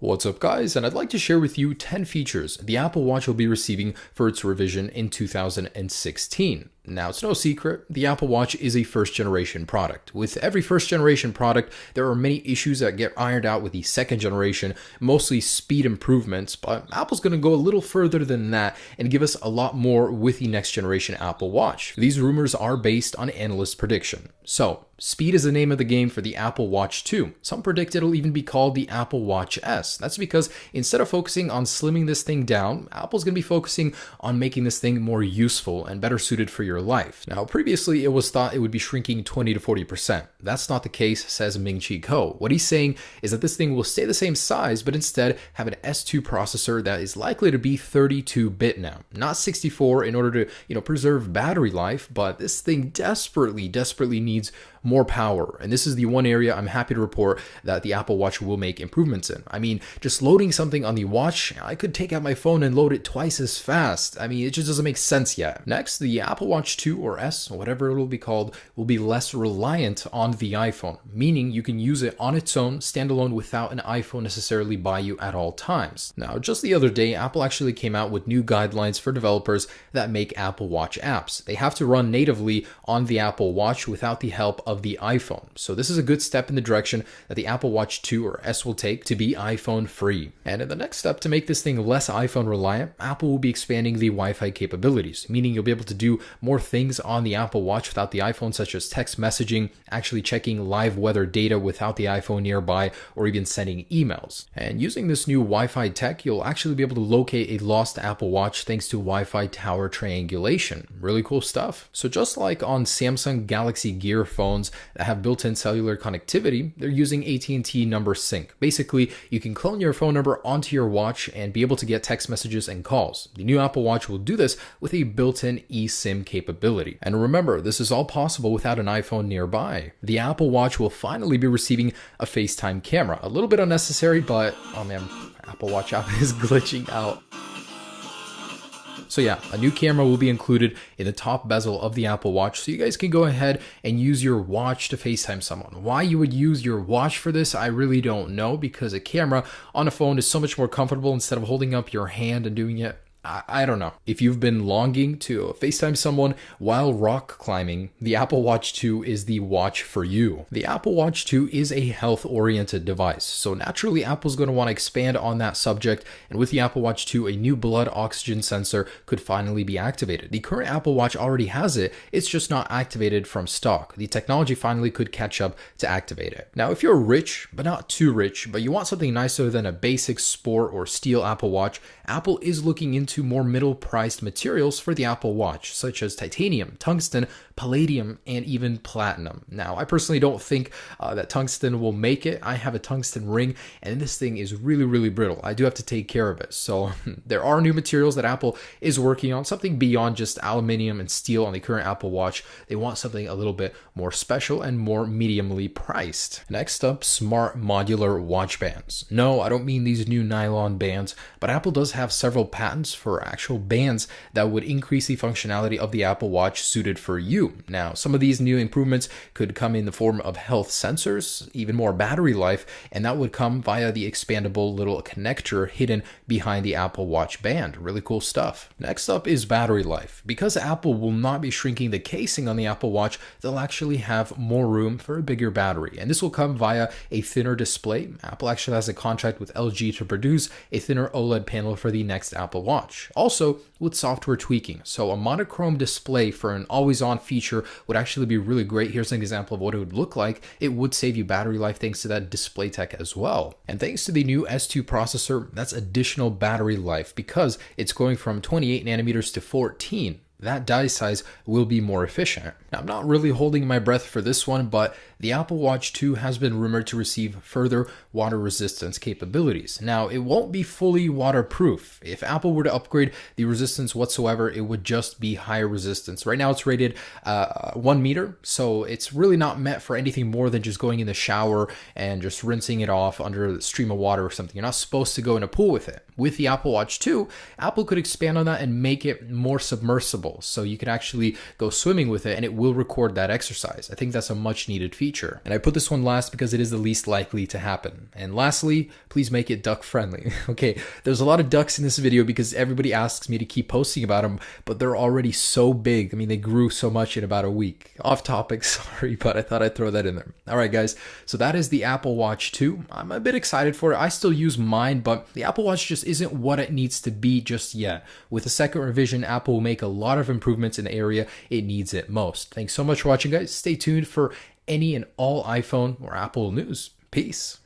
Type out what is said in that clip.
What's up guys, and I'd like to share with you 10 features the Apple Watch will be receiving for its revision in 2016. Now, it's no secret, the Apple Watch is a first generation product. With every first generation product, there are many issues that get ironed out with the second generation, mostly speed improvements, but Apple's going to go a little further than that and give us a lot more with the next generation Apple Watch. These rumors are based on analyst prediction. So, speed is the name of the game for the Apple Watch 2. Some predict it'll even be called the Apple Watch S. That's because instead of focusing on slimming this thing down, Apple's going to be focusing on making this thing more useful and better suited for your life. Now, previously it was thought it would be shrinking 20 to 40%. That's not the case, says Ming-Chi Kuo. What he's saying is that this thing will stay the same size, but instead have an S2 processor that is likely to be 32-bit now, not 64 in order to, preserve battery life, but this thing desperately needs more power. And this is the one area I'm happy to report that the Apple Watch will make improvements in. I mean, just loading something on the watch, I could take out my phone and load it twice as fast. I mean, it just doesn't make sense yet. Next, the Apple Watch 2 or S, whatever it will be called, will be less reliant on the iPhone, meaning you can use it on its own, standalone, without an iPhone necessarily by you at all times. Now, just the other day, Apple actually came out with new guidelines for developers that make Apple Watch apps. They have to run natively on the Apple Watch without the help of the iPhone. So this is a good step in the direction that the Apple Watch 2 or S will take to be iPhone free. And in the next step to make this thing less iPhone reliant, Apple will be expanding the Wi-Fi capabilities, meaning you'll be able to do more things on the Apple Watch without the iPhone, such as text messaging, actually checking live weather data without the iPhone nearby, or even sending emails. And using this new Wi-Fi tech, you'll actually be able to locate a lost Apple Watch thanks to Wi-Fi tower triangulation. Really cool stuff. So just like on Samsung Galaxy Gear phones that have built-in cellular connectivity, they're using AT&T number sync. Basically, you can clone your phone number onto your watch and be able to get text messages and calls. The new Apple Watch will do this with a built-in eSIM capability. And remember, this is all possible without an iPhone nearby. The Apple Watch will finally be receiving a FaceTime camera. A little bit unnecessary, but oh man, Apple Watch app is glitching out. So yeah, a new camera will be included in the top bezel of the Apple Watch, so you guys can go ahead and use your watch to FaceTime someone. Why you would use your watch for this, I really don't know, because a camera on a phone is so much more comfortable instead of holding up your hand and doing it. I don't know. If you've been longing to FaceTime someone while rock climbing, the Apple Watch 2 is the watch for you. The Apple Watch 2 is a health-oriented device, so naturally Apple's going to want to expand on that subject, and with the Apple Watch 2, a new blood oxygen sensor could finally be activated. The current Apple Watch already has it, it's just not activated from stock. The technology finally could catch up to activate it. Now, if you're rich, but not too rich, but you want something nicer than a basic sport or steel Apple Watch, Apple is looking into more middle-priced materials for the Apple Watch, such as titanium, tungsten, palladium, and even platinum. Now, I personally don't think that tungsten will make it. I have a tungsten ring, and this thing is really brittle. I do have to take care of it. So there are new materials that Apple is working on, something beyond just aluminum and steel on the current Apple Watch. They want something a little bit more special and more mediumly priced. Next up, smart modular watch bands. No, I don't mean these new nylon bands, but Apple does have several patents for actual bands that would increase the functionality of the Apple Watch suited for you. Now, some of these new improvements could come in the form of health sensors, even more battery life, and that would come via the expandable little connector hidden behind the Apple Watch band. Really cool stuff. Next up is battery life. Because Apple will not be shrinking the casing on the Apple Watch, they'll actually have more room for a bigger battery, and this will come via a thinner display. Apple actually has a contract with LG to produce a thinner OLED panel for the next Apple Watch. Also, with software tweaking. So a monochrome display for an always-on feature would actually be really great. Here's an example of what it would look like. It would save you battery life thanks to that display tech as well. And thanks to the new S2 processor, that's additional battery life because it's going from 28 nanometers to 14. That die size will be more efficient. Now, I'm not really holding my breath for this one, but the Apple Watch 2 has been rumored to receive further water resistance capabilities. Now, it won't be fully waterproof. If Apple were to upgrade the resistance whatsoever, it would just be higher resistance. Right now, it's rated 1 meter, so it's really not meant for anything more than just going in the shower and just rinsing it off under a stream of water or something. You're not supposed to go in a pool with it. With the Apple Watch 2, Apple could expand on that and make it more submersible. So you could actually go swimming with it and it will record that exercise. I think that's a much needed feature. And I put this one last because it is the least likely to happen. And lastly, please make it duck friendly. Okay, there's a lot of ducks in this video because everybody asks me to keep posting about them, but they're already so big. I mean, they grew so much in about a week. Off topic, sorry, but I thought I'd throw that in there. All right, guys, so that is the Apple Watch 2. I'm a bit excited for it. I still use mine, but the Apple Watch just isn't what it needs to be just yet. With the second revision, Apple will make a lot of improvements in the area it needs it most. Thanks so much for watching, guys. Stay tuned for any and all iPhone or Apple news. Peace.